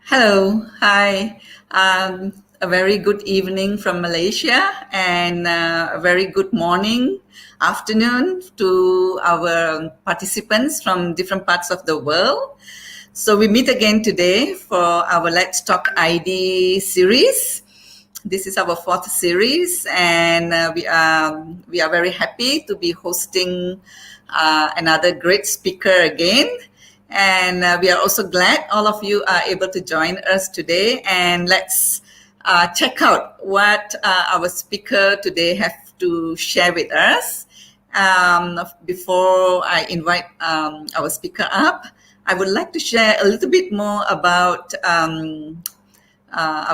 Hello, hi. A very good evening from Malaysia and a very good morning, afternoon to our participants from different parts of the world. So we meet again today for our Let's Talk ID series. This is our fourth series, and we are very happy to be hosting another great speaker again. And we are also glad all of you are able to join us today. And let's check out what our speaker today have to share with us. Before I invite our speaker up, I would like to share a little bit more about our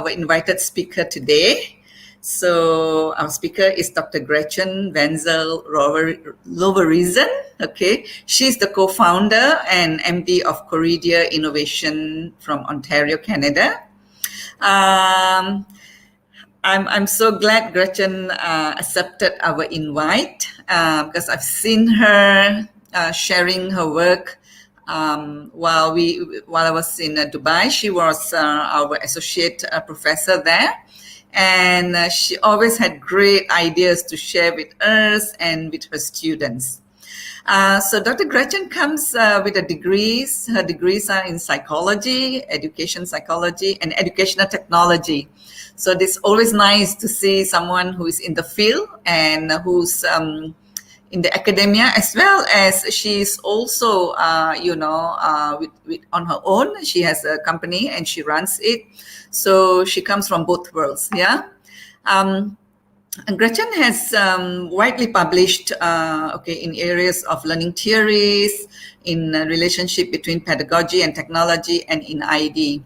invited speaker today. So our speaker is Dr. Gretchen Wentzell Lowerison. Okay, she's the co-founder and MD of Corridia Innovation from Ontario, Canada. I'm so glad Gretchen accepted our invite because I've seen her sharing her work while I was in Dubai. She was our associate professor there, and she always had great ideas to share with us and with her students. So Dr. Gretchen comes with her degrees. Her degrees are in psychology, education psychology, and educational technology. So it's always nice to see someone who is in the field and who's in the academia, as well as she's also, on her own. She has a company and she runs it. So she comes from both worlds, yeah. And Gretchen has widely published, in areas of learning theories, in relationship between pedagogy and technology, and in ID.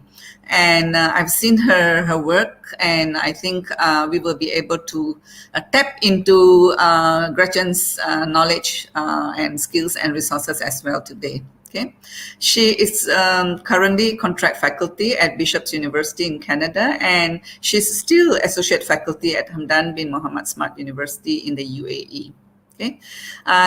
And I've seen her work, and I think we will be able to tap into Gretchen's knowledge and skills and resources as well today. Okay, she is currently contract faculty at Bishop's University in Canada, and she's still associate faculty at Hamdan bin Mohammed Smart University in the UAE. Okay,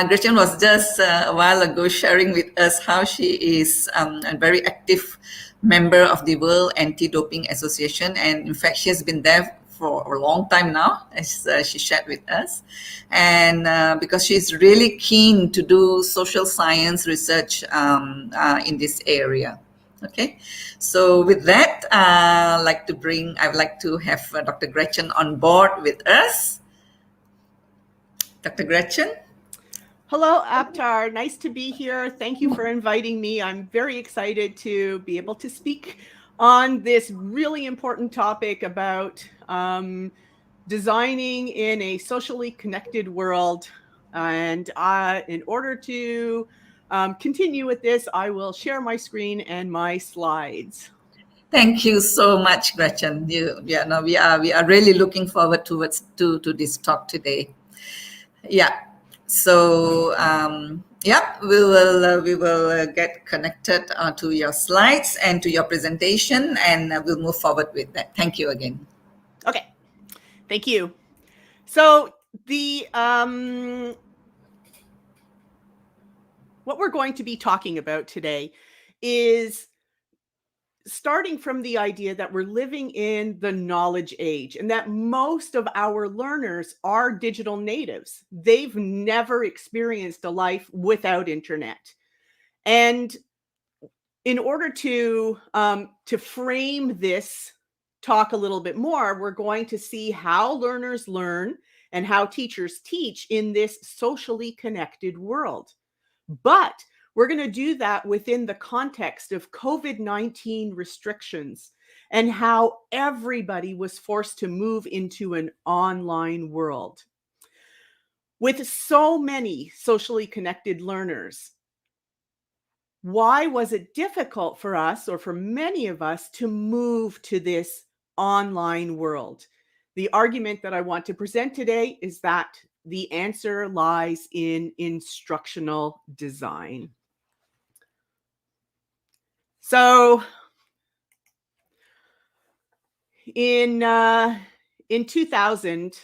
Gretchen was just a while ago sharing with us how she is a very active member of the World Anti-Doping Association, and in fact, she has been there for a long time now, as she shared with us, and because she's really keen to do social science research in this area. Okay, so with that, I would like to have Dr. Gretchen on board with us. Dr. Gretchen. Hello, Aptar. Nice to be here. Thank you for inviting me. I'm very excited to be able to speak on this really important topic about designing in a socially connected world. And in order to continue with this, I will share my screen and my slides. Thank you so much, Gretchen. We are really looking forward to this talk today. Yeah. So we will get connected to your slides and to your presentation, and we'll move forward with that. Thank you again. Okay, thank you. So what we're going to be talking about today is starting from the idea that we're living in the knowledge age and that most of our learners are digital natives. They've never experienced a life without internet. And in order to frame this talk a little bit more, we're going to see how learners learn and how teachers teach in this socially connected world. But we're going to do that within the context of COVID-19 restrictions and how everybody was forced to move into an online world. With so many socially connected learners, why was it difficult for us, or for many of us, to move to this online world? The argument that I want to present today is that the answer lies in instructional design. So in 2000,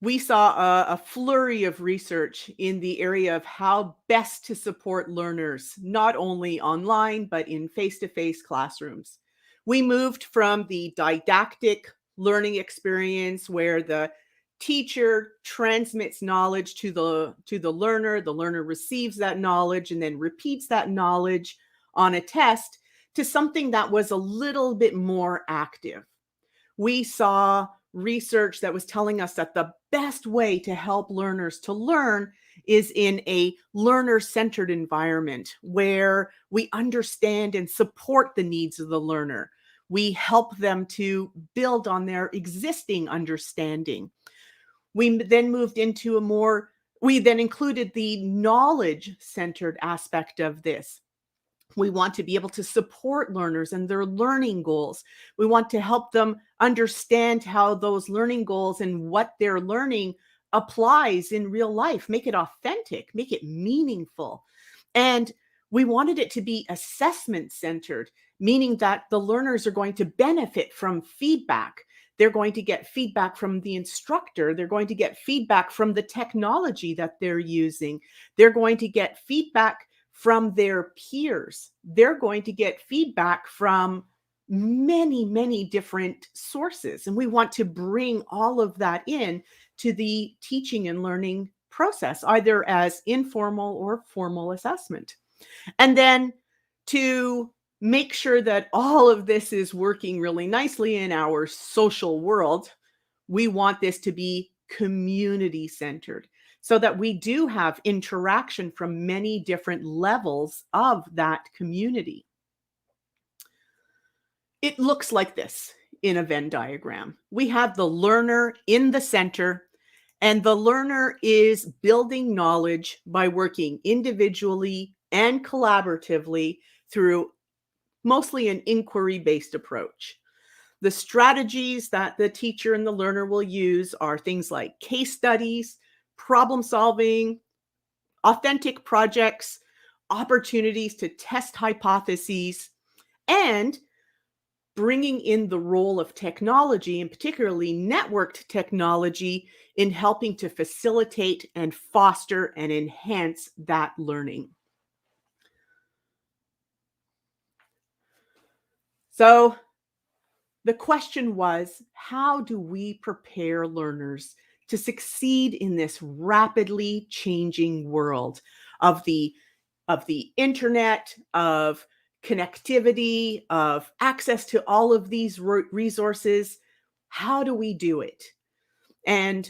we saw a flurry of research in the area of how best to support learners, not only online, but in face-to-face classrooms. We moved from the didactic learning experience where the teacher transmits knowledge to the learner receives that knowledge and then repeats that knowledge on a test, to something that was a little bit more active. We saw research that was telling us that the best way to help learners to learn is in a learner-centered environment where we understand and support the needs of the learner. We help them to build on their existing understanding. We then moved into we then included the knowledge-centered aspect of this. We want to be able to support learners and their learning goals. We want to help them understand how those learning goals and what they're learning applies in real life, make it authentic, make it meaningful. And we wanted it to be assessment centered, meaning that the learners are going to benefit from feedback. They're going to get feedback from the instructor. They're going to get feedback from the technology that they're using. They're going to get feedback from their peers. They're going to get feedback from many, many different sources. And we want to bring all of that in to the teaching and learning process, either as informal or formal assessment. And then to make sure that all of this is working really nicely in our social world, we want this to be community centered, so that we do have interaction from many different levels of that community. It looks like this in a Venn diagram. We have the learner in the center, and the learner is building knowledge by working individually and collaboratively through mostly an inquiry-based approach. The strategies that the teacher and the learner will use are things like case studies, problem solving, authentic projects, opportunities to test hypotheses, and bringing in the role of technology, and particularly networked technology, in helping to facilitate and foster and enhance that learning. So the question was, how do we prepare learners to succeed in this rapidly changing world of the internet, of connectivity, of access to all of these resources? How do we do it? And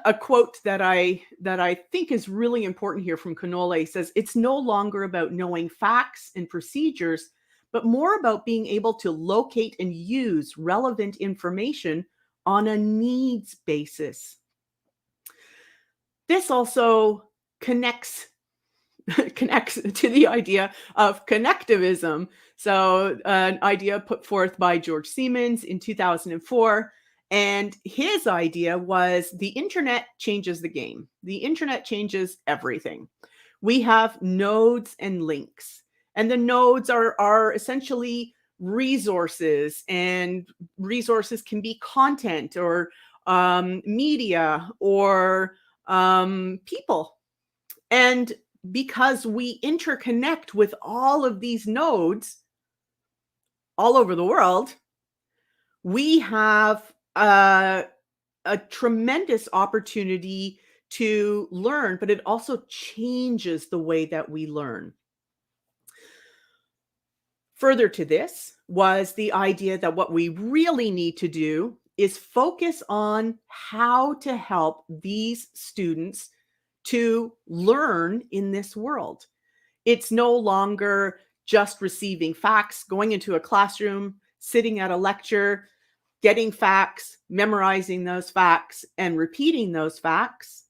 a quote that I think is really important here from Canole says, "It's no longer about knowing facts and procedures, but more about being able to locate and use relevant information on a needs basis." This also connects to the idea of connectivism. So an idea put forth by George Siemens in 2004. And his idea was the internet changes the game. The internet changes everything. We have nodes and links. And the nodes are essentially resources, and resources can be content or media or people. And because we interconnect with all of these nodes all over the world, we have a tremendous opportunity to learn, but it also changes the way that we learn. Further to this was the idea that what we really need to do is focus on how to help these students to learn in this world. It's no longer just receiving facts, going into a classroom, sitting at a lecture, getting facts, memorizing those facts, and repeating those facts.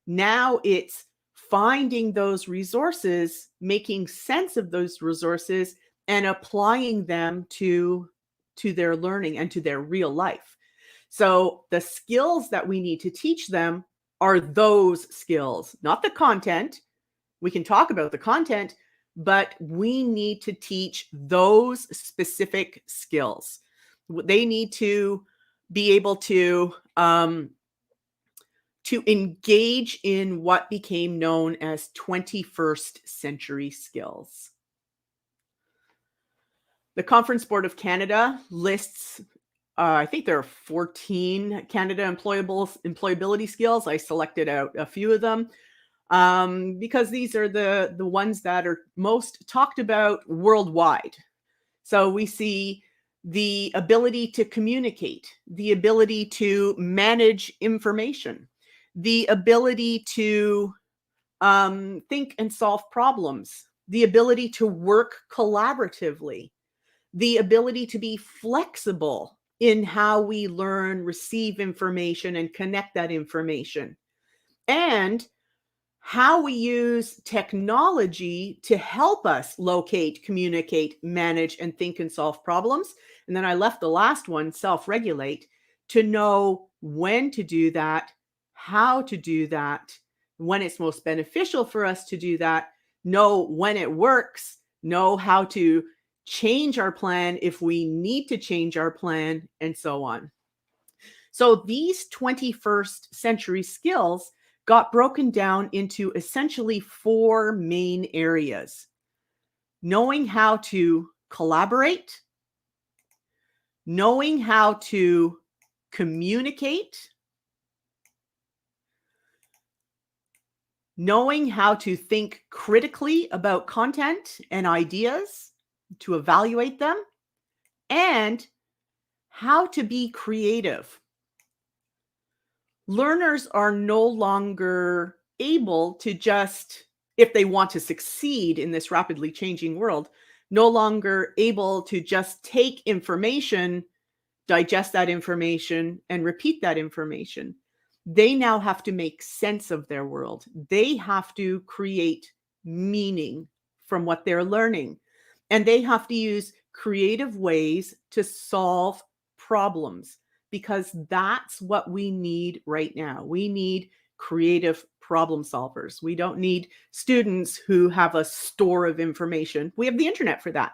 Now it's finding those resources, making sense of those resources, and applying them to their learning and to their real life. So the skills that we need to teach them are those skills, not the content. We can talk about the content, but we need to teach those specific skills. They need to be able to engage in what became known as 21st century skills. The Conference Board of Canada lists, I think there are 14 Canada employability skills. I selected out a few of them because these are the ones that are most talked about worldwide. So we see the ability to communicate, the ability to manage information, the ability to think and solve problems, the ability to work collaboratively, the ability to be flexible in how we learn, receive information, and connect that information, and how we use technology to help us locate, communicate, manage, and think and solve problems. And then I left the last one, self-regulate, to know when to do that, how to do that, when it's most beneficial for us to do that, know when it works, know how to change our plan if we need to change our plan, and so on. So these 21st century skills got broken down into essentially 4 main areas: knowing how to collaborate, knowing how to communicate, knowing how to think critically about content and ideas, to evaluate them, and how to be creative. Learners are no longer able to just, if they want to succeed in this rapidly changing world, no longer able to just take information, digest that information, and repeat that information. They now have to make sense of their world. They have to create meaning from what they're learning. And they have to use creative ways to solve problems, because that's what we need right now. We need creative problem solvers. We don't need students who have a store of information. We have the internet for that.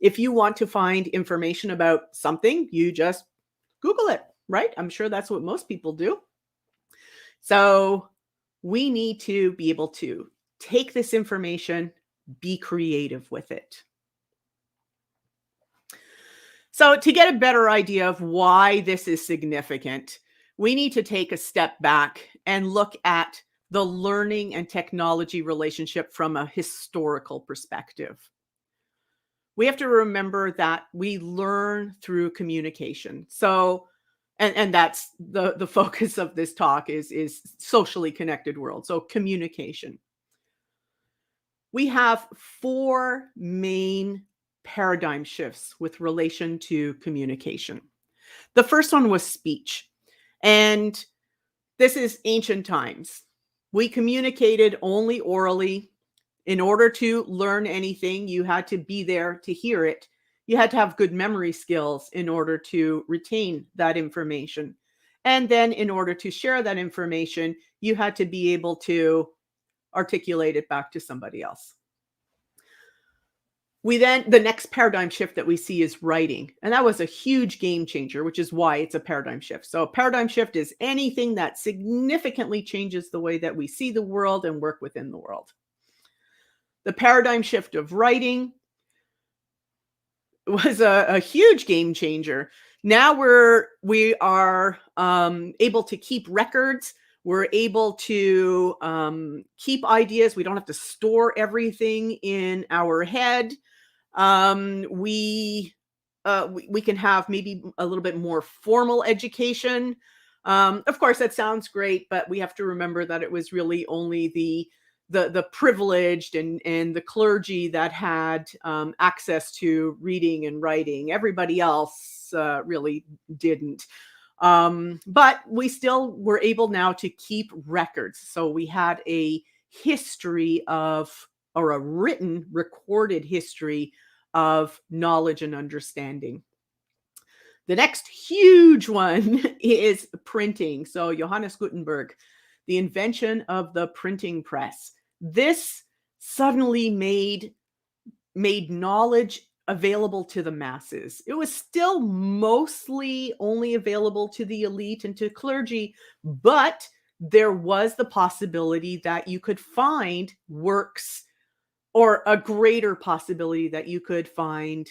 If you want to find information about something, you just Google it, right? I'm sure that's what most people do. So we need to be able to take this information, be creative with it. So to get a better idea of why this is significant, we need to take a step back and look at the learning and technology relationship from a historical perspective. We have to remember that we learn through communication. So, and that's the focus of this talk is socially connected world. So communication. We have 4 main paradigm shifts with relation to communication. The first one was speech. And this is ancient times. We communicated only orally. In order to learn anything, you had to be there to hear it. You had to have good memory skills in order to retain that information. And then in order to share that information, you had to be able to articulate it back to somebody else. The next paradigm shift that we see is writing. And that was a huge game changer, which is why it's a paradigm shift. So a paradigm shift is anything that significantly changes the way that we see the world and work within the world. The paradigm shift of writing was a huge game changer. Now we are able to keep records. We're able to keep ideas. We don't have to store everything in our head. We can have maybe a little bit more formal education. Of course, that sounds great, but we have to remember that it was really only the privileged and the clergy that had access to reading and writing. Everybody else really didn't. But we still were able now to keep records. So we had a history of, or a written, recorded history of knowledge and understanding. The next huge one is printing. So Johannes Gutenberg, the invention of the printing press. This suddenly made knowledge available to the masses. It was still mostly only available to the elite and to clergy, but there was the possibility that you could find works or a greater possibility that you could find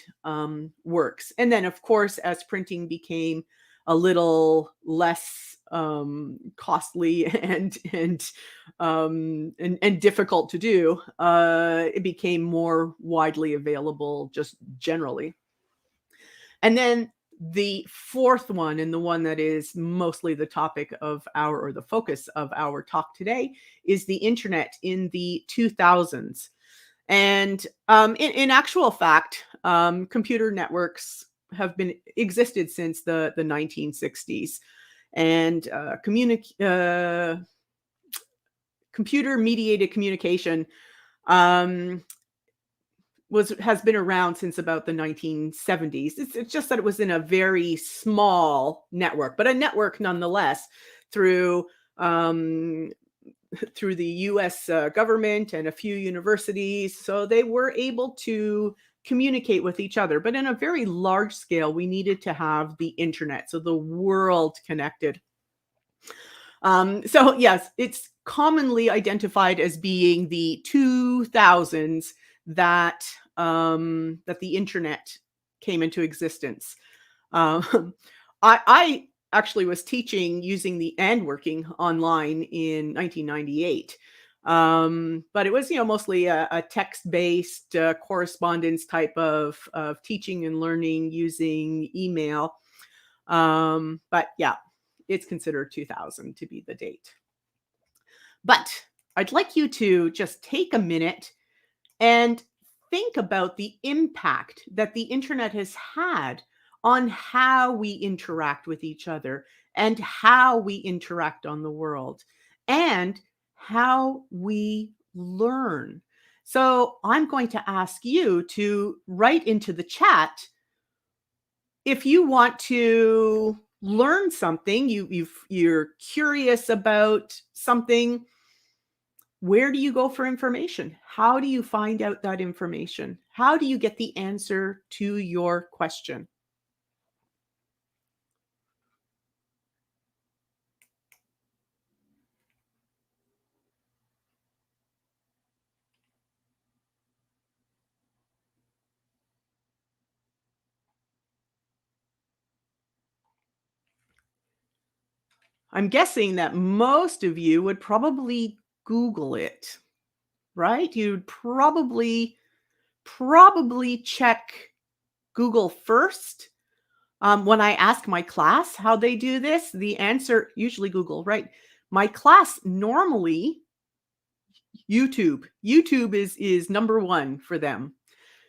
works. And then, of course, as printing became a little less costly and difficult to do, it became more widely available just generally. And then the fourth one, and the one that is mostly the topic of or the focus of our talk today, is the internet in the 2000s. And in actual fact, computer networks have been existed since the 1960s, and computer mediated communication has been around since about the 1970s. It's just that it was in a very small network, but a network nonetheless, through through the US government and a few universities. So they were able to communicate with each other. But in a very large scale, we needed to have the internet, so the world connected. So yes, it's commonly identified as being the 2000s that that the internet came into existence. I actually was teaching using and working online in 1998. But it was, mostly a text-based correspondence type of teaching and learning using email. But yeah, it's considered 2000 to be the date. But I'd like you to just take a minute and think about the impact that the internet has had on how we interact with each other and how we interact on the world and how we learn. So I'm going to ask you to write into the chat if you want to learn something, you're curious about something. Where do you go for information? How do you find out that information? How do you get the answer to your question? I'm guessing that most of you would probably Google it, right? You'd probably check Google first. When I ask my class how they do this, the answer usually Google, right? My class normally YouTube. YouTube is number one for them.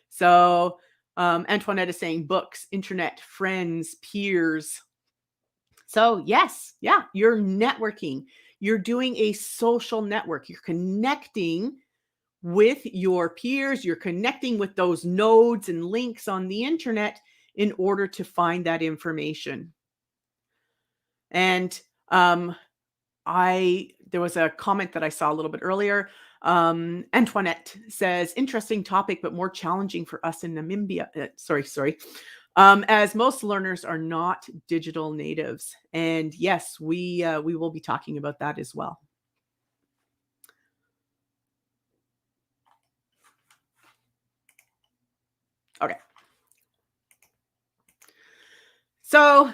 So Antoinette is saying books, internet, friends, peers. So yes, yeah, you're networking. You're doing a social network. You're connecting with your peers. You're connecting with those nodes and links on the internet in order to find that information. And there was a comment that I saw a little bit earlier. Antoinette says, interesting topic, but more challenging for us in Namibia. Sorry. As most learners are not digital natives. And yes, we will be talking about that as well. Okay. So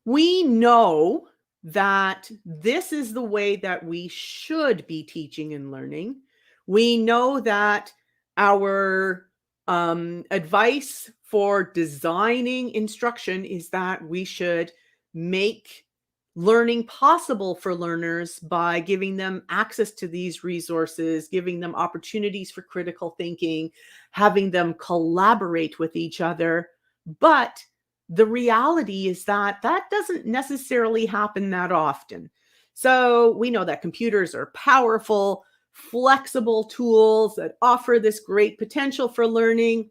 we know that this is the way that we should be teaching and learning. We know that our advice for designing instruction is that we should make learning possible for learners by giving them access to these resources, giving them opportunities for critical thinking, having them collaborate with each other. But the reality is that doesn't necessarily happen that often. So we know that computers are powerful, flexible tools that offer this great potential for learning.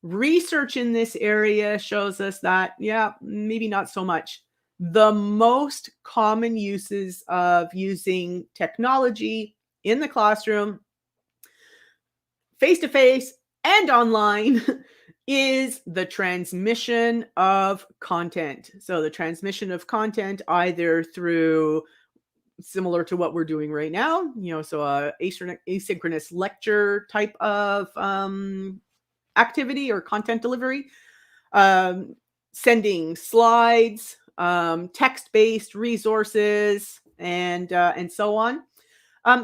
Research in this area shows us that, yeah, maybe not so much. The most common uses of using technology in the classroom, face-to-face and online, is the transmission of content. So the transmission of content either through similar to what we're doing right now, so asynchronous lecture type of activity or content delivery, sending slides, text-based resources, and so on.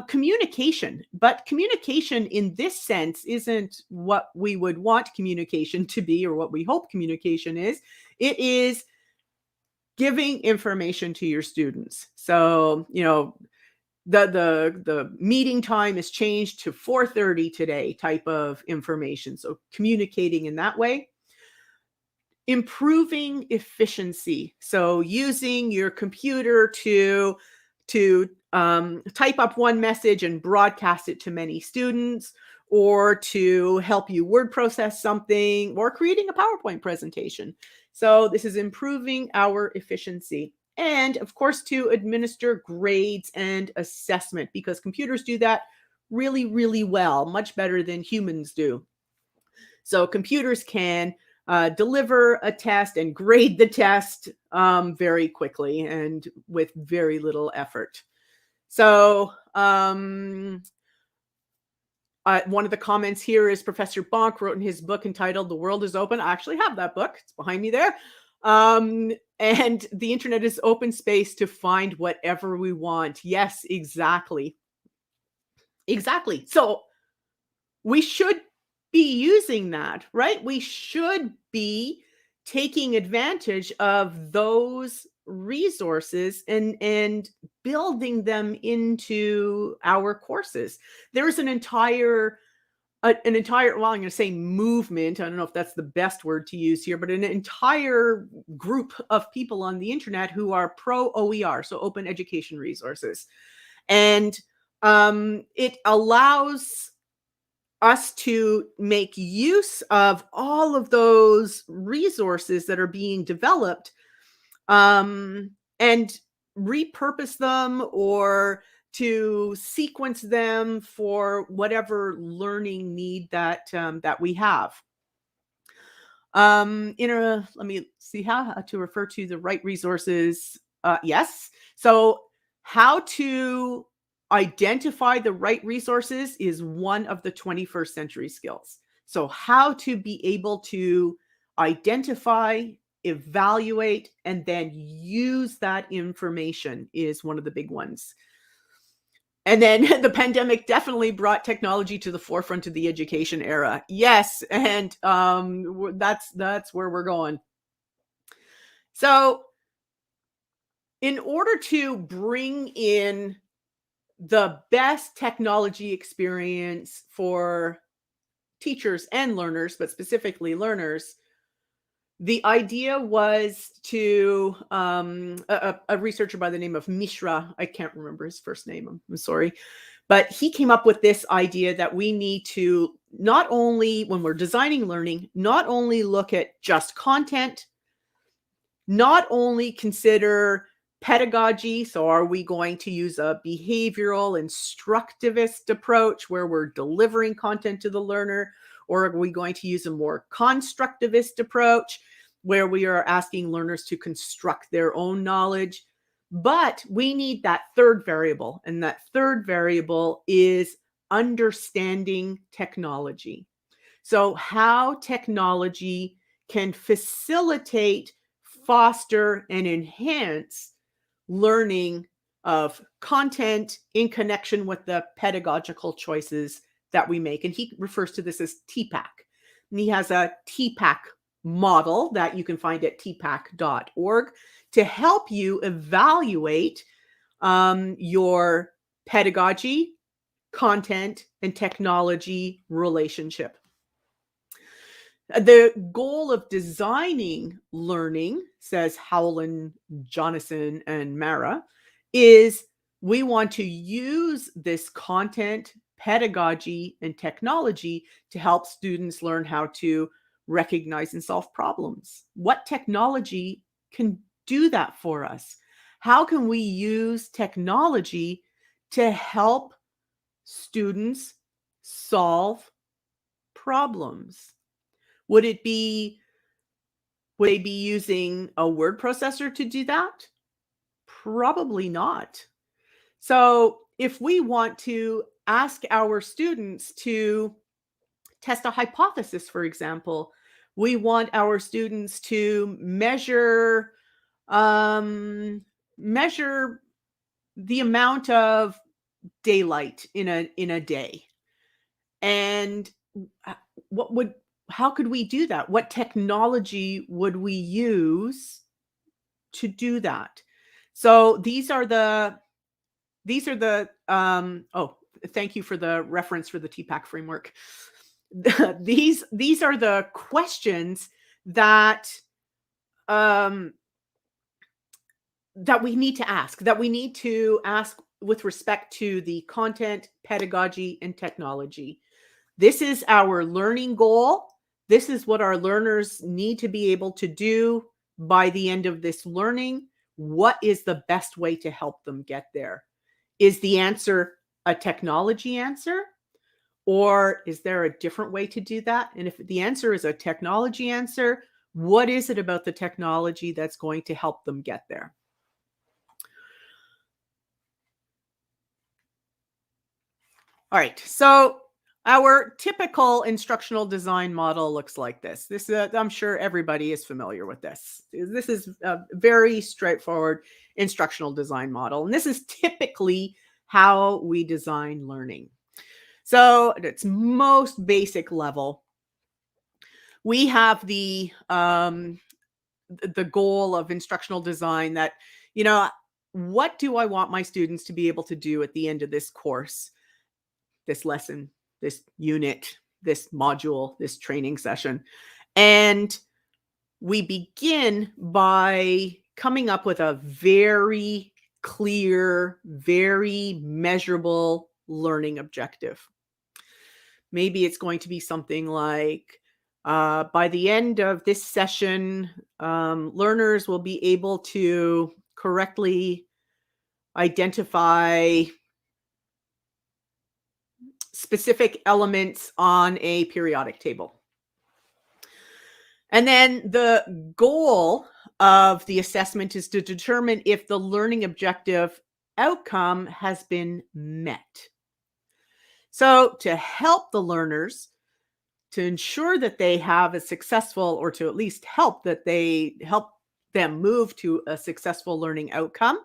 Communication, but communication in this sense isn't what we would want communication to be or what we hope communication is. It is giving information to your students. So, the meeting time is changed to 4:30 today type of information. So communicating in that way. Improving efficiency. So using your computer to type up one message and broadcast it to many students, or to help you word process something, or creating a PowerPoint presentation. So this is improving our efficiency. And of course, to administer grades and assessment, because computers do that really, really well, much better than humans do. So computers can deliver a test and grade the test very quickly and with very little effort. So one of the comments here is Professor Bonk wrote in his book entitled "The World is Open." I actually have that book. It's behind me there. And the internet is open space to find whatever we want. Yes, exactly. Exactly. So we should be using that, right? We should be taking advantage of those resources and building them into our courses. There's an entire, well, I'm going to say movement. I don't know if that's the best word to use here, but an entire group of people on the internet who are pro OER, so open education resources. And it allows us to make use of all of those resources that are being developed, and repurpose them or to sequence them for whatever learning need that we have. Let me see how to refer to the right resources. Yes. So how to identify the right resources is one of the 21st century skills. So how to be able to identify, evaluate, and then use that information is one of the big ones. And then the pandemic definitely brought technology to the forefront of the education era. Yes, and that's where we're going. So in order to bring in the best technology experience for teachers and learners, but specifically learners, the idea was to a researcher by the name of Mishra. I can't remember his first name. I'm sorry. But he came up with this idea that we need to not only, when we're designing learning, not only look at just content, not only consider pedagogy. So are we going to use a behavioral instructivist approach where we're delivering content to the learner? Or are we going to use a more constructivist approach where we are asking learners to construct their own knowledge? But we need that third variable. And that third variable is understanding technology. So how technology can facilitate, foster, and enhance learning of content in connection with the pedagogical choices that we make. And he refers to this as TPACK. And he has a TPACK model that you can find at tpack.org to help you evaluate your pedagogy, content, and technology relationship. The goal of designing learning, says Howland, Jonathan, and Mara, is we want to use this content, pedagogy, and technology to help students learn how to recognize and solve problems. What technology can do that for us? How can we use technology to help students solve problems? Would they be using a word processor to do that? Probably not. So if we want to ask our students to test a hypothesis, for example, we want our students to measure the amount of daylight in a day. And h- what would how could we do that? What technology would we use to do that? So oh, thank you for the reference for the TPACK framework. These are the questions that um that we need to ask with respect to the content, pedagogy, and technology. This is our learning goal. This is what our learners need to be able to do by the end of this learning. What is the best way to help them get there? Is the answer a technology answer? Or is there a different way to do that? And if the answer is a technology answer, what is it about the technology that's going to help them get there? All right, so our typical instructional design model looks like this. I'm sure everybody is familiar with this. This is a very straightforward instructional design model, and this is typically how we design learning. So at its most basic level, we have the goal of instructional design that, what do I want my students to be able to do at the end of this course, this lesson, this unit, this module, this training session? And we begin by coming up with a very clear, very measurable learning objective. Maybe it's going to be something like, by the end of this session, learners will be able to correctly identify specific elements on a periodic table. And then the goal of the assessment is to determine if the learning objective outcome has been met. So to help the learners, to ensure that they have a successful, or to at least help them move to a successful learning outcome,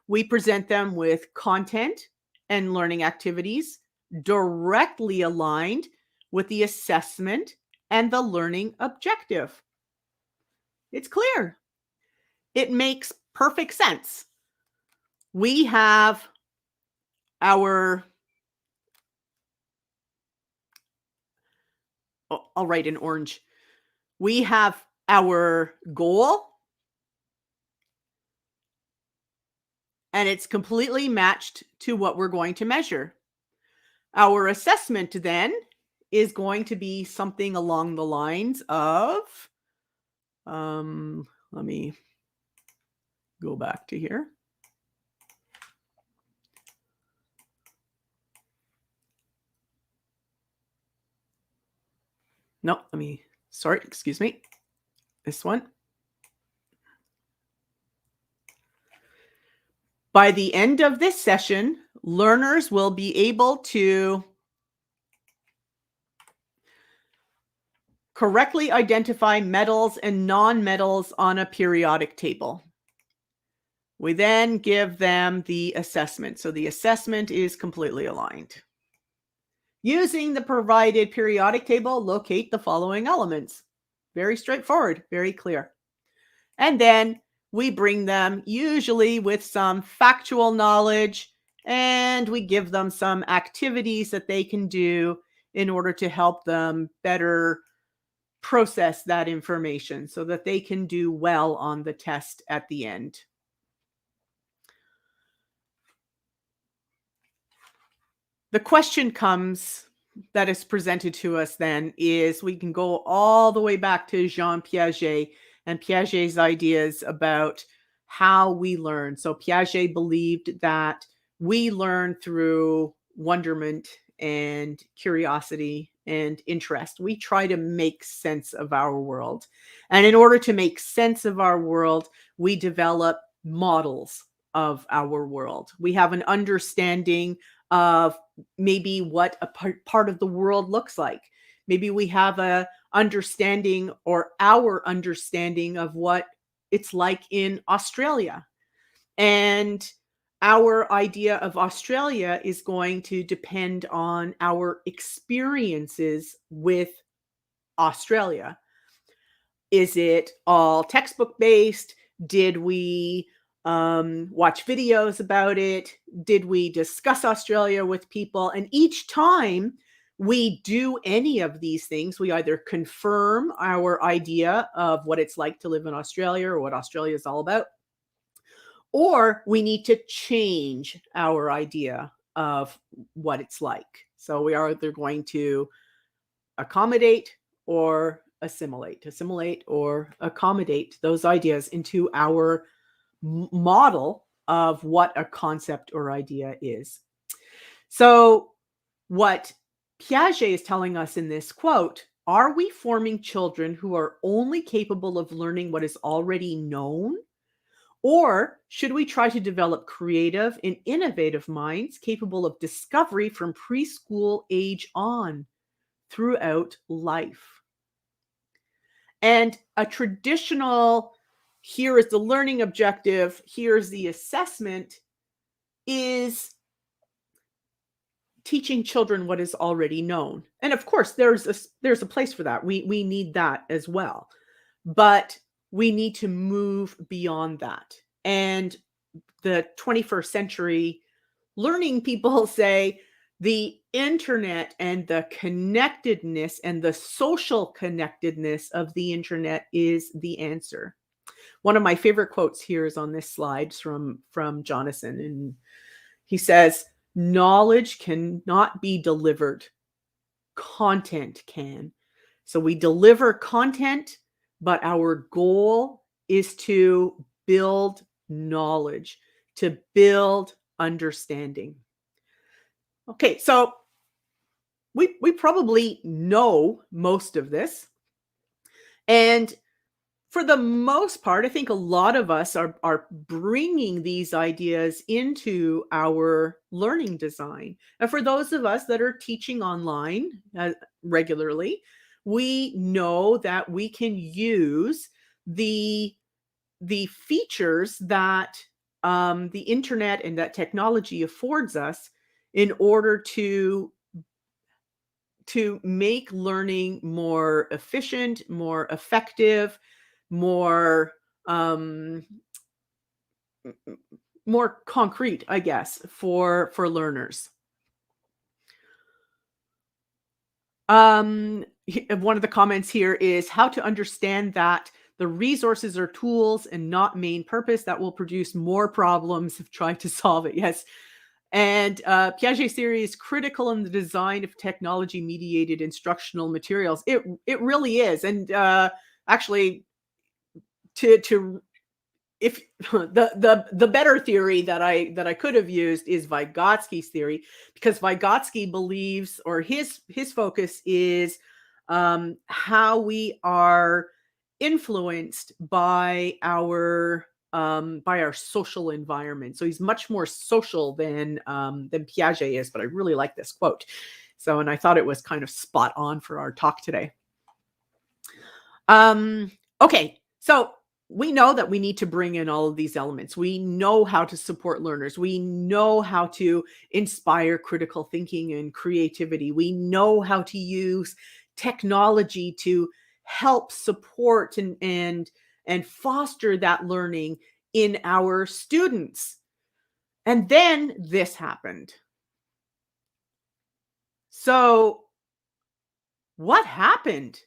we present them with content and learning activities directly aligned with the assessment and the learning objective. It's clear. It makes perfect sense. We have our, I'll write in orange. We have our goal, and it's completely matched to what we're going to measure. Our assessment then is going to be something along the lines of, let me go back to here. No, excuse me. This one. By the end of this session, learners will be able to correctly identify metals and non-metals on a periodic table. We then give them the assessment. So the assessment is completely aligned. Using the provided periodic table, locate the following elements. Very straightforward, very clear. And then we bring them usually with some factual knowledge, and we give them some activities that they can do in order to help them better process that information so that they can do well on the test at the end. The question that is presented to us then is, we can go all the way back to Jean Piaget and Piaget's ideas about how we learn. So Piaget believed that we learn through wonderment and curiosity and interest. We try to make sense of our world. And in order to make sense of our world, we develop models of our world. We have an understanding of maybe what a part of the world looks like. Maybe we have a understanding or our understanding of what it's like in Australia. And our idea of Australia is going to depend on our experiences with Australia. Is it all textbook based? Did we watch videos about it? Did we discuss Australia with people? And each time we do any of these things, we either confirm our idea of what it's like to live in Australia or what Australia is all about, or we need to change our idea of what it's like. So we are either going to accommodate or assimilate or accommodate those ideas into our model of what a concept or idea is. So what Piaget is telling us in this quote, are we forming children who are only capable of learning what is already known? Or should we try to develop creative and innovative minds capable of discovery from preschool age on throughout life? And a traditional, here is the learning objective, here's the assessment, is teaching children what is already known. And of course, there's a place for that. We need that as well. But we need to move beyond that. And the 21st century learning people say the internet and the connectedness and the social connectedness of the internet is the answer. One of my favorite quotes here is on this slide from Jonathan, and he says, knowledge cannot be delivered. Content can. So we deliver content, but our goal is to build knowledge, to build understanding. Okay, so we probably know most of this. And for the most part, I think a lot of us are bringing these ideas into our learning design. And for those of us that are teaching online regularly, we know that we can use the features that the internet and that technology affords us in order to make learning more efficient, more effective, more more concrete, I guess, for learners. One of the comments here is how to understand that the resources are tools and not main purpose that will produce more problems if trying to solve it. Yes. And Piaget's theory is critical in the design of technology-mediated instructional materials. It really is. And actually, if the better theory that I could have used is Vygotsky's theory, because Vygotsky believes, or his focus is how we are influenced by our social environment. So he's much more social than Piaget is, but I really like this quote. So, and I thought it was kind of spot on for our talk today. Okay, so we know that we need to bring in all of these elements. We know how to support learners. We know how to inspire critical thinking and creativity. We know how to use technology to help support and foster that learning in our students. And then this happened. So what happened?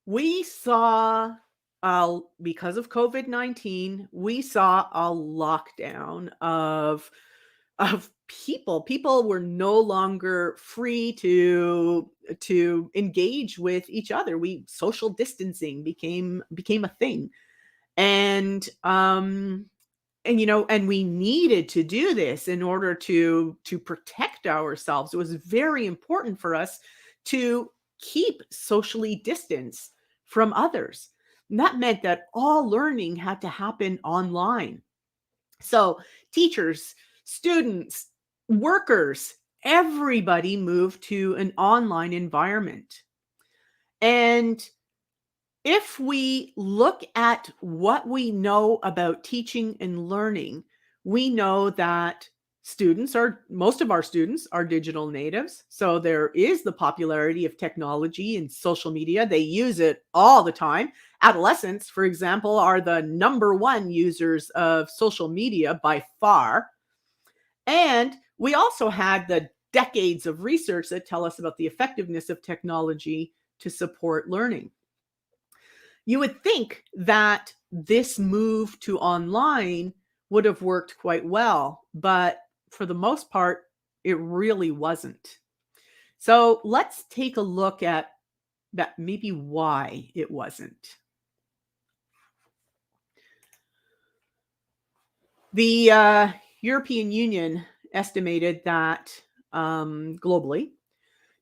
We saw, because of COVID-19, we saw a lockdown of people. People were no longer free to engage with each other. Social distancing became a thing. And we needed to do this in order to protect ourselves. It was very important for us to keep socially distanced from others. And that meant that all learning had to happen online. So teachers, students, workers, everybody moved to an online environment. And if we look at what we know about teaching and learning, we know that most of our students are digital natives. So there is the popularity of technology and social media. They use it all the time. Adolescents, for example, are the number one users of social media by far. And we also had the decades of research that tell us about the effectiveness of technology to support learning. You would think that this move to online would have worked quite well, but for the most part, it really wasn't. So let's take a look at that, maybe why it wasn't. The European Union estimated that globally,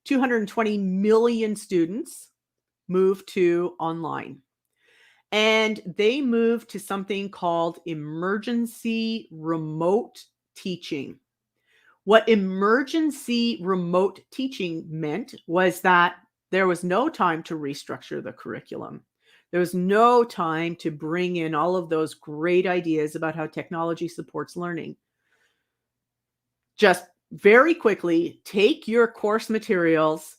220 million students moved to online. And they moved to something called emergency remote teaching. What emergency remote teaching meant was that there was no time to restructure the curriculum. There was no time to bring in all of those great ideas about how technology supports learning. Just very quickly take your course materials,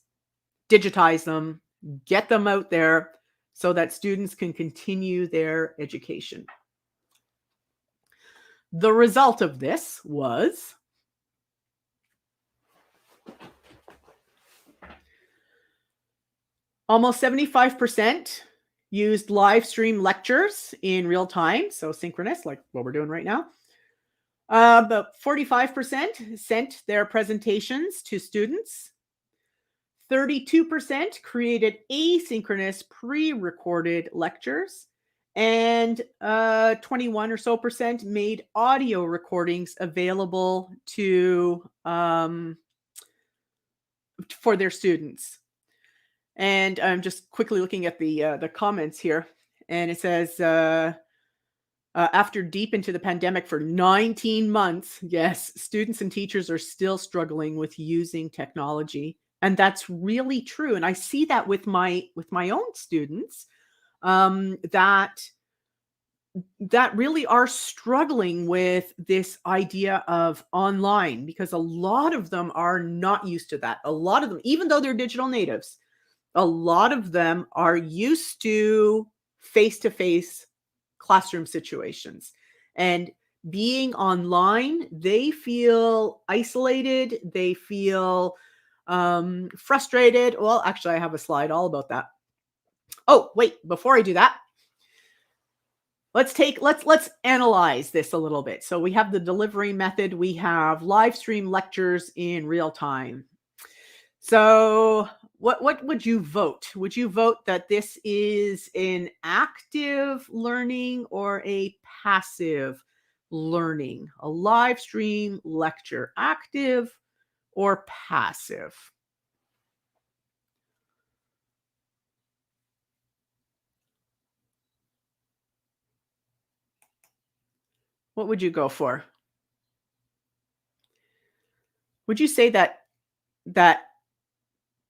digitize them, get them out there so that students can continue their education. The result of this was almost 75% used live stream lectures in real time, so synchronous, like what we're doing right now. About 45% sent their presentations to students. 32% created asynchronous pre-recorded lectures, and 21 or so percent made audio recordings available to for their students. And I'm just quickly looking at the comments here, and it says after deep into the pandemic for 19 months, yes, students and teachers are still struggling with using technology. And that's really true. And I see that with my own students that really are struggling with this idea of online, because a lot of them are not used to that. A lot of them, even though they're digital natives, a lot of them are used to face-to-face classroom situations. And being online, they feel isolated, they feel frustrated. Well, actually, I have a slide all about that. Oh, wait, before I do that, let's analyze this a little bit. So we have the delivery method, we have live stream lectures in real time. So what would you vote? Would you vote that this is an active learning or a passive learning? A live stream lecture, active or passive? What would you go for? Would you say that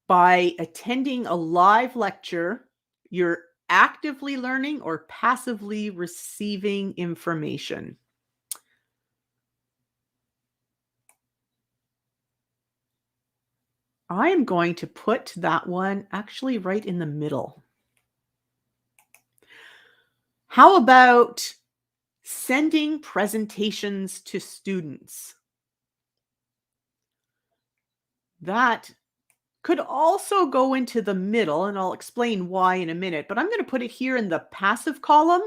by attending a live lecture, you're actively learning or passively receiving information? I am going to put that one actually right in the middle. How about sending presentations to students? That could also go into the middle, and I'll explain why in a minute, but I'm going to put it here in the passive column,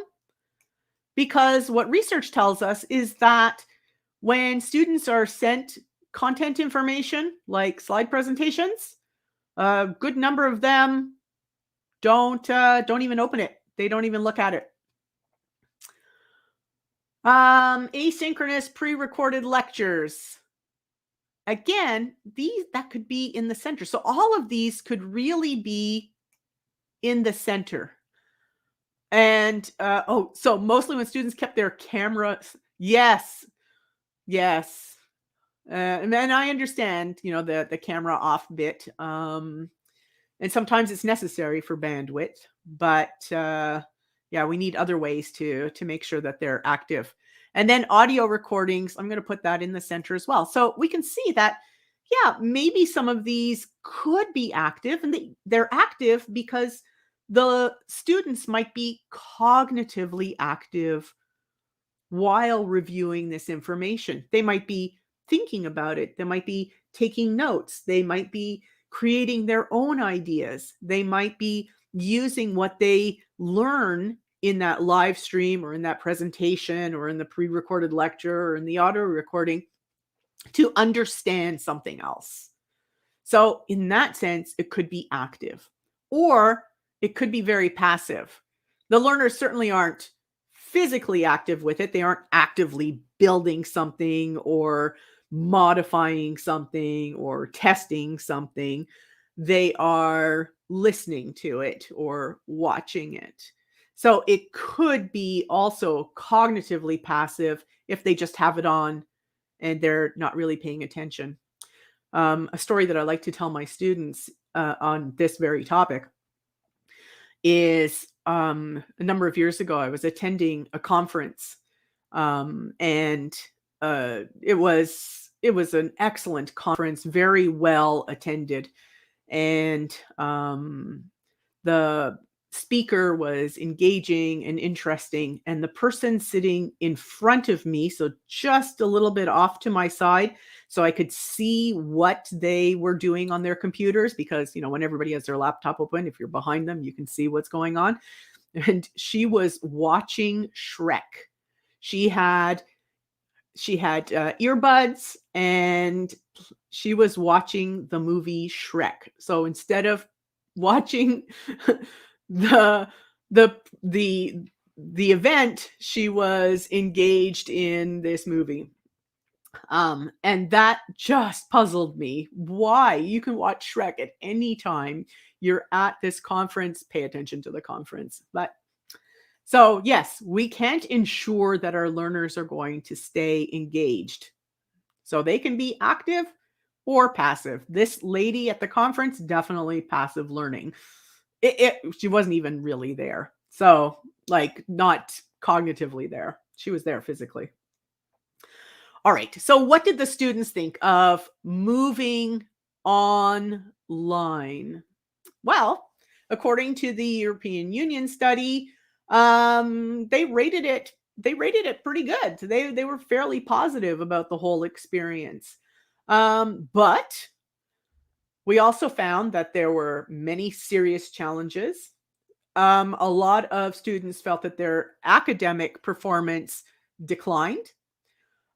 because what research tells us is that when students are sent content information like slide presentations, a good number of them don't even open it. They don't even look at it. Asynchronous pre-recorded lectures. Again, that could be in the center. So all of these could really be in the center. And so mostly when students kept their cameras, Yes. Yes. And then I understand, the camera off bit. And sometimes it's necessary for bandwidth, but yeah, we need other ways to make sure that they're active. And then audio recordings, I'm going to put that in the center as well. So we can see that, yeah, maybe some of these could be active, and they're active because the students might be cognitively active while reviewing this information. They might be thinking about it. They might be taking notes. They might be creating their own ideas. They might be using what they learn in that live stream or in that presentation or in the pre-recorded lecture or in the audio recording to understand something else. So in that sense, it could be active, or it could be very passive. The learners certainly aren't physically active with it. They aren't actively building something or modifying something or testing something. They are listening to it or watching it. So it could be also cognitively passive if they just have it on and they're not really paying attention. A story that I like to tell my students on this very topic is a number of years ago, I was attending a conference, and it was an excellent conference, very well attended, and the speaker was engaging and interesting, and the person sitting in front of me, so just a little bit off to my side, so I could see what they were doing on their computers, because when everybody has their laptop open, if you're behind them, you can see what's going on. And she was watching Shrek. She had earbuds, and she was watching the movie Shrek. So instead of watching the the the event, she was engaged in this movie. And that just puzzled me. Why? You can watch Shrek at any time you're at this conference. Pay attention to the conference. But so, yes, we can't ensure that our learners are going to stay engaged. So they can be active or passive. This lady at the conference, definitely passive learning. She wasn't even really there. So, like, not cognitively there. She was there physically. All right. So what did the students think of moving online? Well, according to the European Union study, they rated it pretty good. They were fairly positive about the whole experience. But we also found that there were many serious challenges. A lot of students felt that their academic performance declined.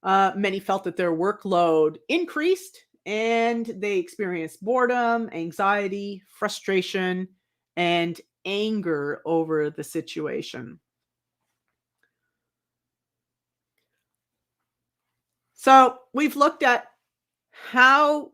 Many felt that their workload increased, and they experienced boredom, anxiety, frustration, and anger over the situation. So we've looked at how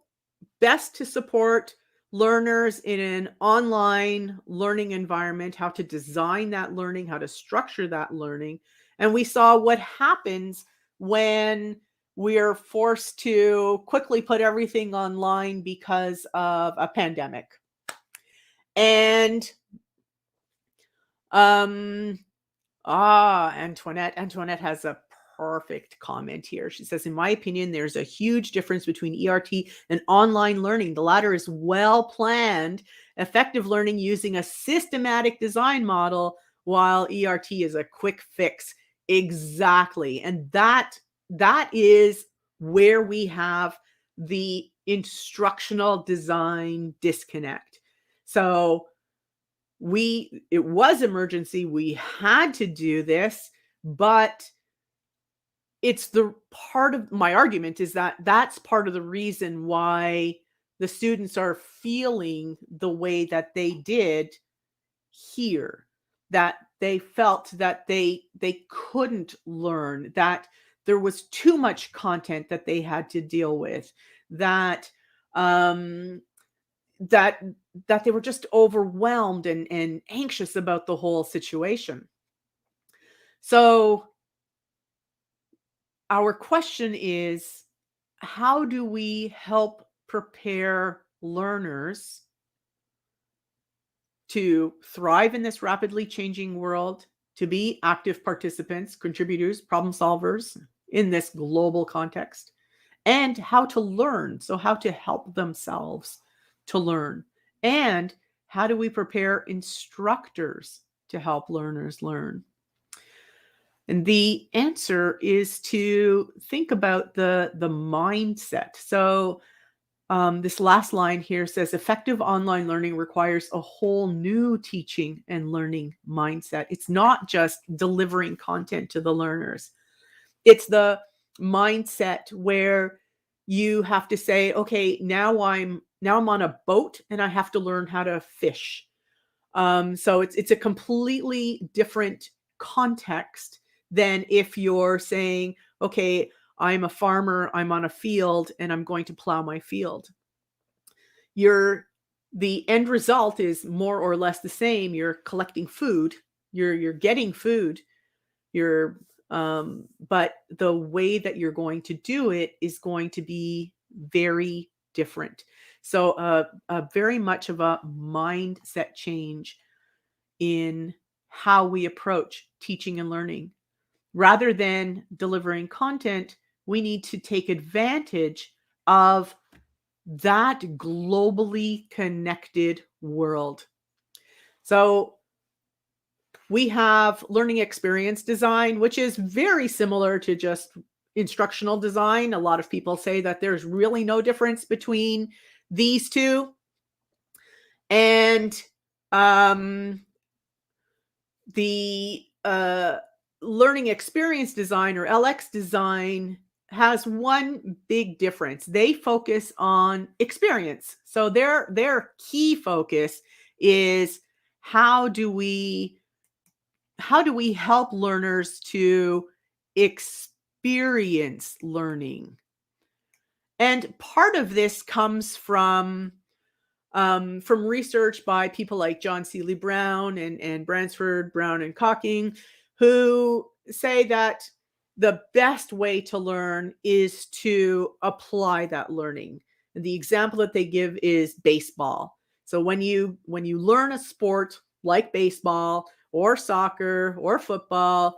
best to support learners in an online learning environment, how to design that learning, how to structure that learning. And we saw what happens when we're forced to quickly put everything online because of a pandemic. And Antoinette has a perfect comment here. She says, in my opinion, there's a huge difference between ERT and online learning. The latter is well planned, effective learning using a systematic design model, while ERT is a quick fix. Exactly. And that is where we have the instructional design disconnect. So it was emergency. We had to do this, but it's the part of my argument is that that's part of the reason why the students are feeling the way that they did here, that they felt that they couldn't learn, that there was too much content that they had to deal with, that that they were just overwhelmed and anxious about the whole situation. So our question is, how do we help prepare learners to thrive in this rapidly changing world, to be active participants, contributors, problem solvers in this global context, and how to learn? So, how to help themselves to learn, and how do we prepare instructors to help learners learn? And the answer is to think about the mindset. So this last line here says effective online learning requires a whole new teaching and learning mindset. It's not just delivering content to the learners. It's the mindset where you have to say, okay, now I'm on a boat and I have to learn how to fish. So it's a completely different context than if you're saying, okay, I'm a farmer, I'm on a field, and I'm going to plow my field. The end result is more or less the same. You're collecting food, you're getting food, but the way that you're going to do it is going to be very different. So very much of a mindset change in how we approach teaching and learning. Rather than delivering content, we need to take advantage of that globally connected world. So we have learning experience design, which is very similar to just instructional design. A lot of people say that there's really no difference between these two. And the learning experience design, or LX design, has one big difference. They focus on experience. So their key focus is how do we help learners to experience learning? And part of this comes from research by people like John Seeley Brown and Bransford, Brown, and Cocking, who say that the best way to learn is to apply that learning. And the example that they give is baseball. So when you learn a sport like baseball or soccer or football,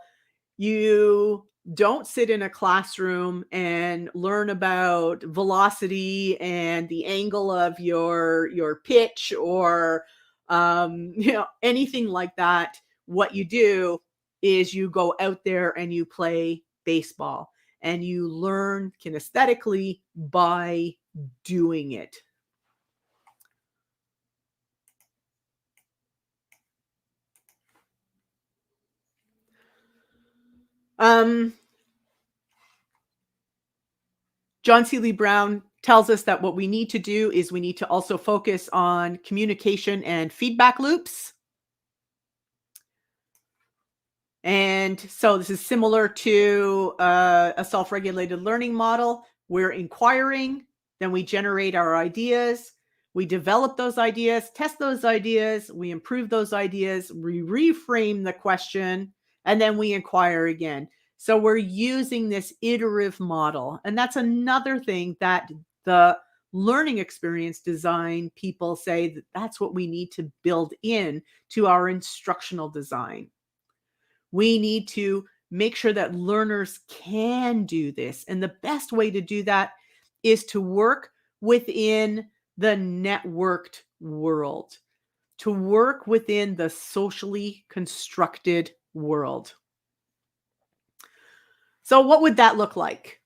you don't sit in a classroom and learn about velocity and the angle of your pitch or anything like that. What you do is you go out there and you play baseball, and you learn kinesthetically by doing it. John Seeley Brown tells us that what we need to do is we need to also focus on communication and feedback loops. And so this is similar to a self-regulated learning model. We're inquiring, then we generate our ideas, we develop those ideas, test those ideas, we improve those ideas, we reframe the question, and then we inquire again. So we're using this iterative model. And that's another thing that the learning experience design people say that that's what we need to build in to our instructional design. We need to make sure that learners can do this. And the best way to do that is to work within the networked world, to work within the socially constructed world. So what would that look like?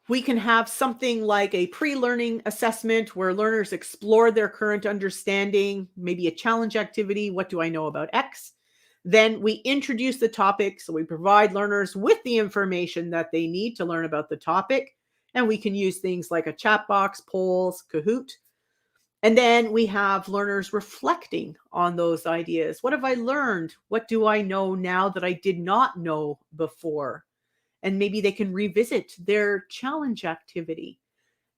We can have something like a pre-learning assessment where learners explore their current understanding, maybe a challenge activity. What do I know about X? Then we introduce the topic. So we provide learners with the information that they need to learn about the topic. And we can use things like a chat box, polls, Kahoot. And then we have learners reflecting on those ideas. What have I learned? What do I know now that I did not know before? And maybe they can revisit their challenge activity.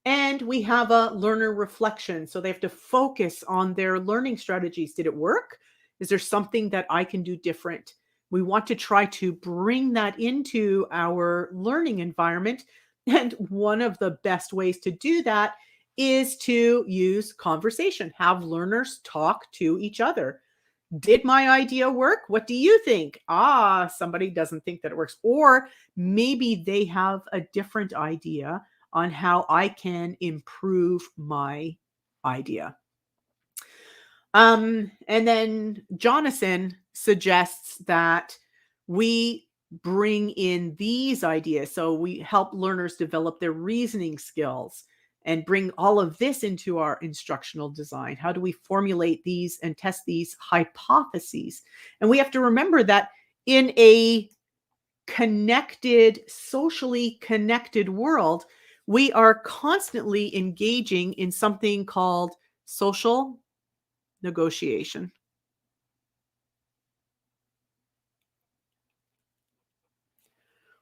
And we have a learner reflection. So they have to focus on their learning strategies. Did it work? Is there something that I can do different? We want to try to bring that into our learning environment. And one of the best ways to do that is to use conversation, have learners talk to each other. Did my idea work? What do you think? Somebody doesn't think that it works. Or maybe they have a different idea on how I can improve my idea. And then Jonathan suggests that we bring in these ideas. So we help learners develop their reasoning skills and bring all of this into our instructional design. How do we formulate these and test these hypotheses? And we have to remember that in a connected, socially connected world, we are constantly engaging in something called social negotiation.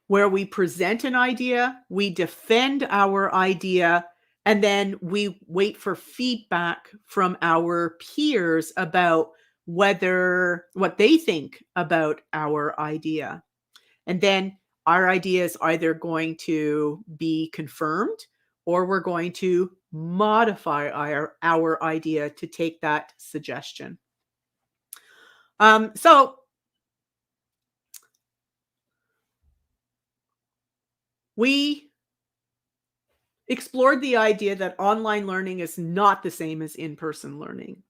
Where we present an idea, we defend our idea, and then we wait for feedback from our peers about what they think about our idea. And then our idea is either going to be confirmed or we're going to modify our idea to take that suggestion. So we explored the idea that online learning is not the same as in-person learning,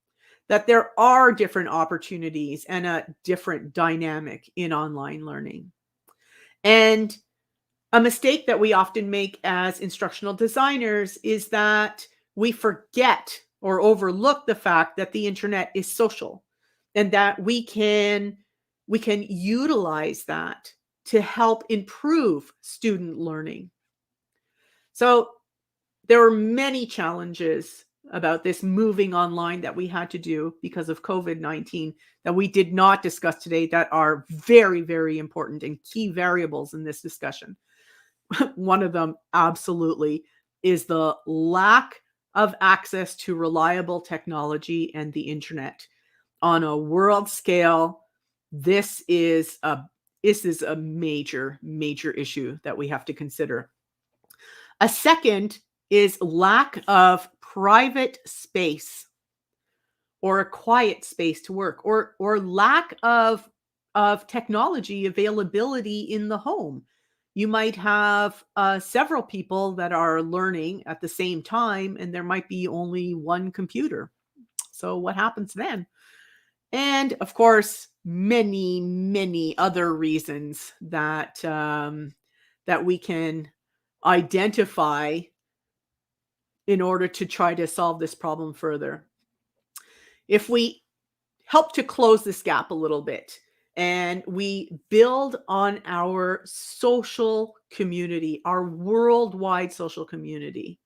that there are different opportunities and a different dynamic in online learning. And a mistake that we often make as instructional designers is that we forget or overlook the fact that the internet is social and that we can utilize that to help improve student learning. So there were many challenges about this moving online that we had to do because of COVID-19 that we did not discuss today that are very, very important and key variables in this discussion. One of them absolutely is the lack of access to reliable technology and the internet. On a world scale, this is a major, major issue that we have to consider. A second is lack of private space or a quiet space to work, or lack of technology availability in the home. You might have several people that are learning at the same time, and there might be only one computer. So what happens then? And of course, many, many other reasons that that we can identify in order to try to solve this problem further. If we help to close this gap a little bit and we build on our social community, our worldwide social community,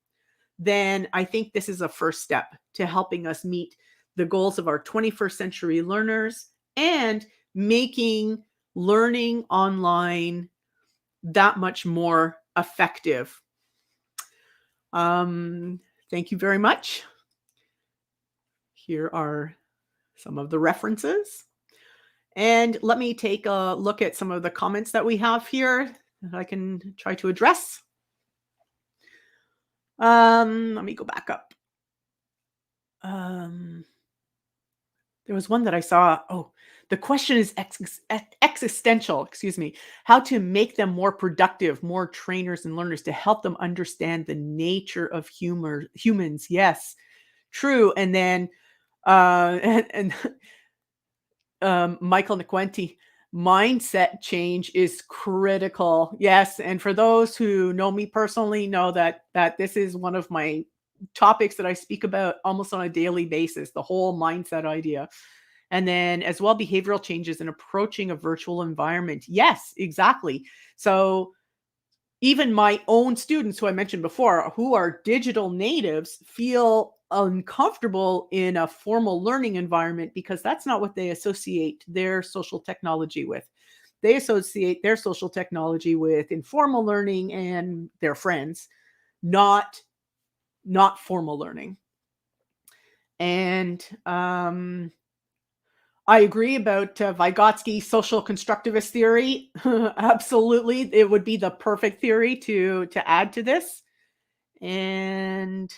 then I think this is a first step to helping us meet the goals of our 21st century learners and making learning online that much more effective. Thank you very much. Here are some of the references. And let me take a look at some of the comments that we have here that I can try to address. Let me go back up. There was one that I saw. Oh, the question is existential, excuse me. How to make them more productive, more trainers and learners to help them understand the nature of humans. Yes, true. And then, Michael Niquenti, mindset change is critical. Yes, and for those who know me personally, know that this is one of my topics that I speak about almost on a daily basis, the whole mindset idea. And then as well, behavioral changes in approaching a virtual environment. Yes, exactly. So even my own students who I mentioned before, who are digital natives, feel uncomfortable in a formal learning environment because that's not what they associate their social technology with. They associate their social technology with informal learning and their friends, not formal learning. And I agree about Vygotsky's social constructivist theory. Absolutely. It would be the perfect theory to add to this. And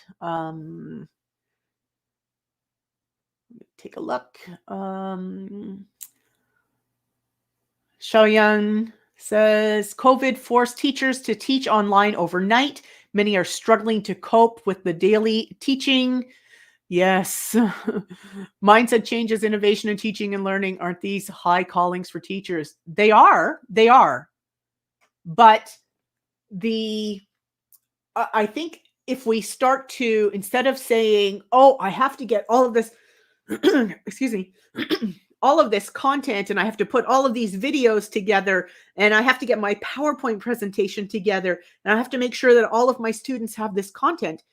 take a look. Xiaoyan says, COVID forced teachers to teach online overnight. Many are struggling to cope with the daily teaching. Yes. Mindset changes, innovation in teaching and learning. Aren't these high callings for teachers? They are. But I think if we start to, instead of saying, oh, I have to get all of this, excuse me, all of this content, and I have to put all of these videos together, and I have to get my PowerPoint presentation together, and I have to make sure that all of my students have this content.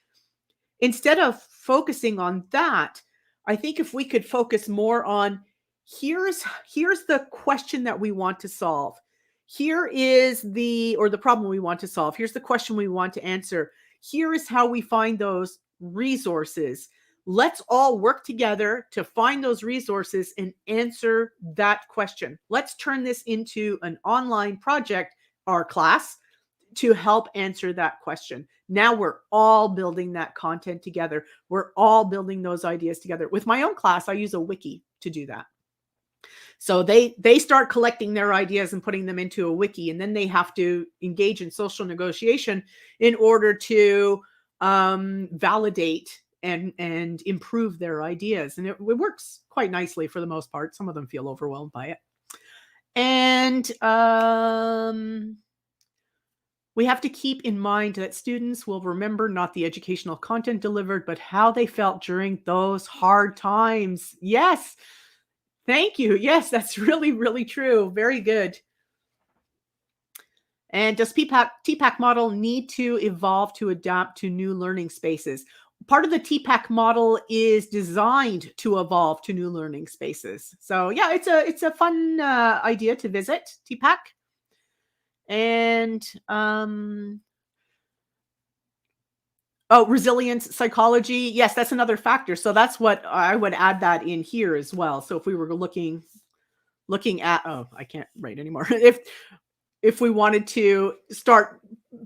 Instead of focusing on that, I think if we could focus more on here's the question that we want to solve. Here is the problem we want to solve. Here's the question we want to answer. Here is how we find those resources. Let's all work together to find those resources and answer that question. Let's turn this into an online project, our class, to help answer that question. Now we're all building that content together. We're all building those ideas together. With my own class, I use a wiki to do that. So they start collecting their ideas and putting them into a wiki, and then they have to engage in social negotiation in order to validate and improve their ideas. And it works quite nicely for the most part. Some of them feel overwhelmed by it. And we have to keep in mind that students will remember not the educational content delivered, but how they felt during those hard times. Yes. Thank you. Yes, that's really, really true. Very good. And does TPACK model need to evolve to adapt to new learning spaces? Part of the TPACK model is designed to evolve to new learning spaces. So yeah, it's a fun idea to visit TPACK. And resilience psychology. Yes, that's another factor. So that's what I would add that in here as well. So if we were looking at, I can't write anymore. If we wanted to start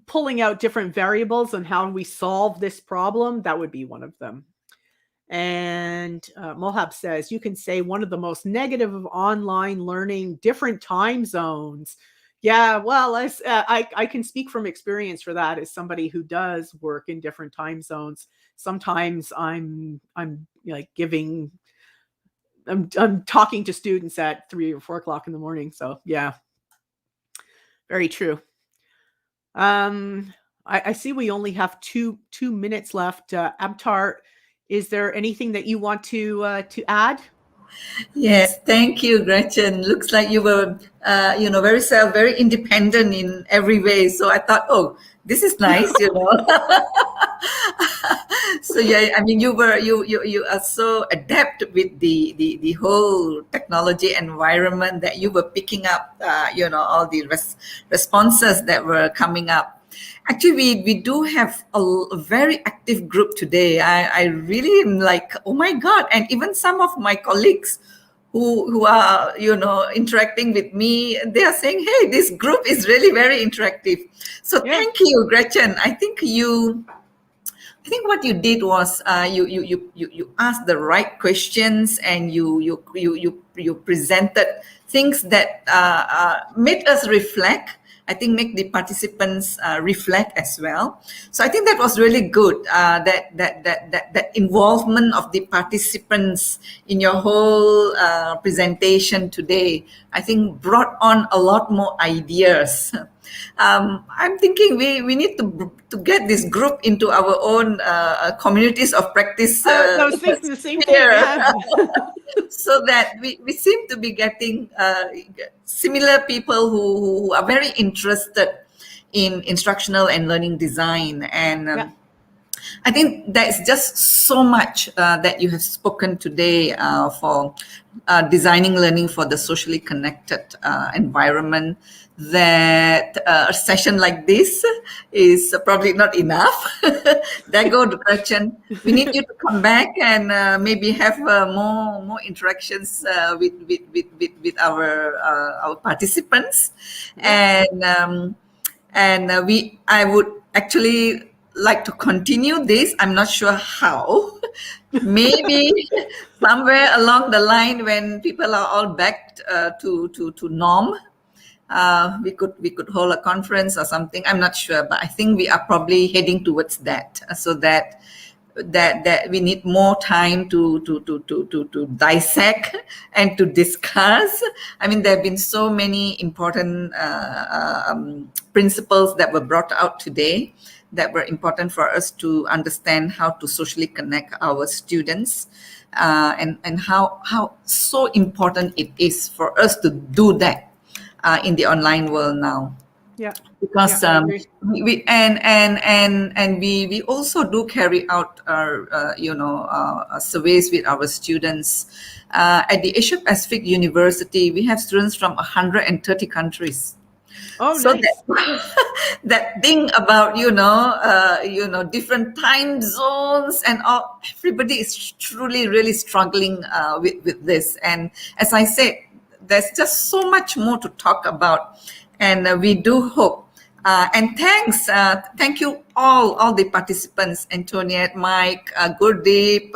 pulling out different variables on how we solve this problem, that would be one of them. And Mohab says, you can say one of the most negative of online learning, different time zones. Yeah, well, I can speak from experience for that as somebody who does work in different time zones. Sometimes I'm talking to students at 3 or 4 o'clock in the morning. So yeah, very true. I see we only have two minutes left. Abtar, is there anything that you want to add? Yes, thank you, Gretchen. Looks like you were, very independent in every way. So I thought, oh, this is nice, So yeah, I mean, you are so adept with the whole technology environment that you were picking up, all the responses that were coming up. Actually, we do have a very active group today. I really am like, oh my God. And even some of my colleagues who are, interacting with me, they are saying, hey, this group is really very interactive. So Thank you, Gretchen. I think what you did was you asked the right questions, and you presented things that made us reflect. I think make the participants reflect as well. So I think that was really good. That involvement of the participants in your whole presentation today, I think brought on a lot more ideas. I'm thinking we need to get this group into our own communities of practice. I was thinking the same thing. Yeah. So that we seem to be getting similar people who are very interested in instructional and learning design. And I think there's just so much that you have spoken today for designing learning for the socially connected environment, that a session like this is probably not enough. There go, Gretchen. We need you to come back and maybe have more interactions with our participants. Yeah. And I would actually like to continue this. I'm not sure how. Maybe somewhere along the line, when people are all back to norm, we could hold a conference or something. I'm not sure, but I think we are probably heading towards that, so that we need more time to dissect and to discuss. I mean, there have been so many important principles that were brought out today that were important for us to understand how to socially connect our students, and how so important it is for us to do that in the online world now. Yeah. Because Yeah, I agree. we also do carry out our surveys with our students at the Asia Pacific University. We have students from 130 countries. Oh, So nice. that thing about different time zones and all, everybody is truly really struggling with this. And as I said, there's just so much more to talk about, and we do hope. And thank you all the participants, Antoniette, Mike, Gurdeep,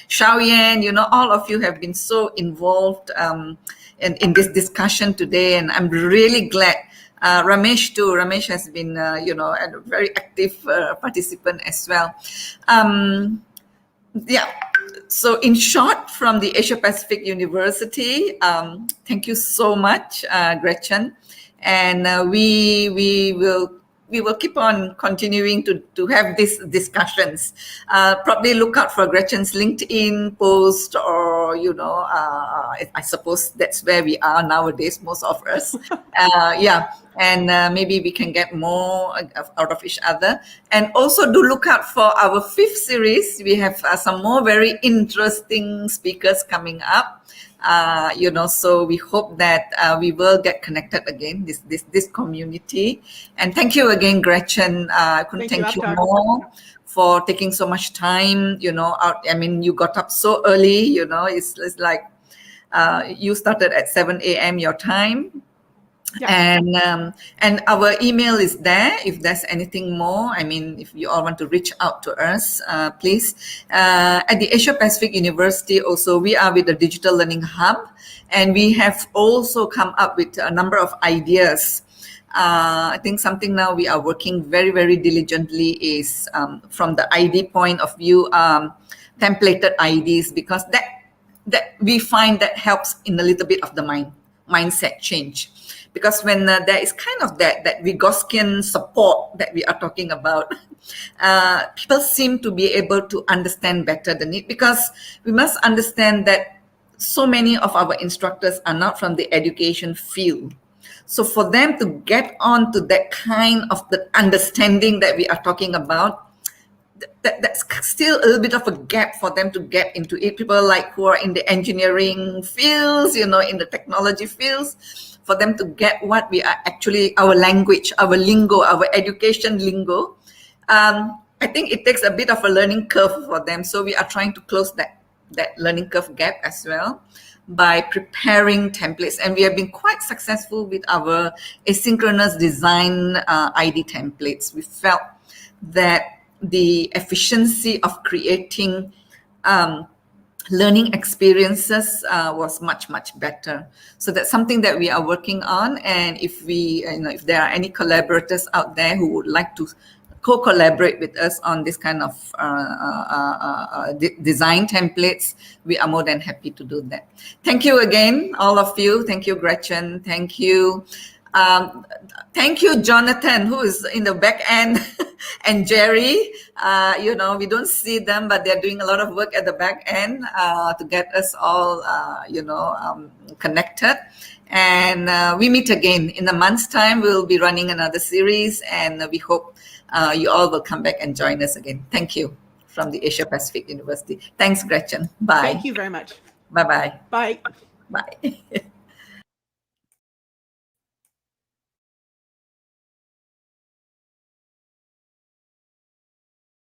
Xiaoyan. All of you have been so involved in this discussion today, and I'm really glad. Ramesh too. Ramesh has been, a very active participant as well. Yeah. So in short, from the Asia Pacific University, thank you so much, Gretchen, and we will keep on continuing to have these discussions. Probably look out for Gretchen's LinkedIn post, or I suppose that's where we are nowadays, most of us. Yeah. And maybe we can get more out of each other. And also do look out for our 5th series. We have some more very interesting speakers coming up. So we hope that we will get connected again, this community. And thank you again, Gretchen. I couldn't thank you more for taking so much time, out. I mean, you got up so early, it's like you started at 7 a.m. your time. Yeah. And our email is there if there's anything more. I mean, if you all want to reach out to us, please. At the Asia Pacific University also, we are with the Digital Learning Hub, and we have also come up with a number of ideas. I think something now we are working very, very diligently is from the ID point of view, templated IDs, because that we find that helps in a little bit of the mindset change. Because when there is kind of that Vygotskian support that we are talking about, people seem to be able to understand better the need. Because we must understand that so many of our instructors are not from the education field. So for them to get on to that kind of the understanding that we are talking about, that's still a little bit of a gap for them to get into it. People like who are in the engineering fields, in the technology fields, for them to get what we are actually, our language, our lingo, our education lingo. I think it takes a bit of a learning curve for them. So we are trying to close that learning curve gap as well by preparing templates. And we have been quite successful with our asynchronous design ID templates. We felt that the efficiency of creating learning experiences was much better. So that's something that we are working on. And if if there are any collaborators out there who would like to co-collaborate with us on this kind of design templates, we are more than happy to do that. Thank you again, all of you. Thank you, Gretchen. Thank you, Thank you, Jonathan, who is in the back end, and Jerry. We don't see them, but they're doing a lot of work at the back end to get us all, connected. And we meet again in a month's time. We'll be running another series, and we hope you all will come back and join us again. Thank you from the Asia Pacific University. Thanks, Gretchen. Bye. Thank you very much. Bye-bye. Bye. Bye.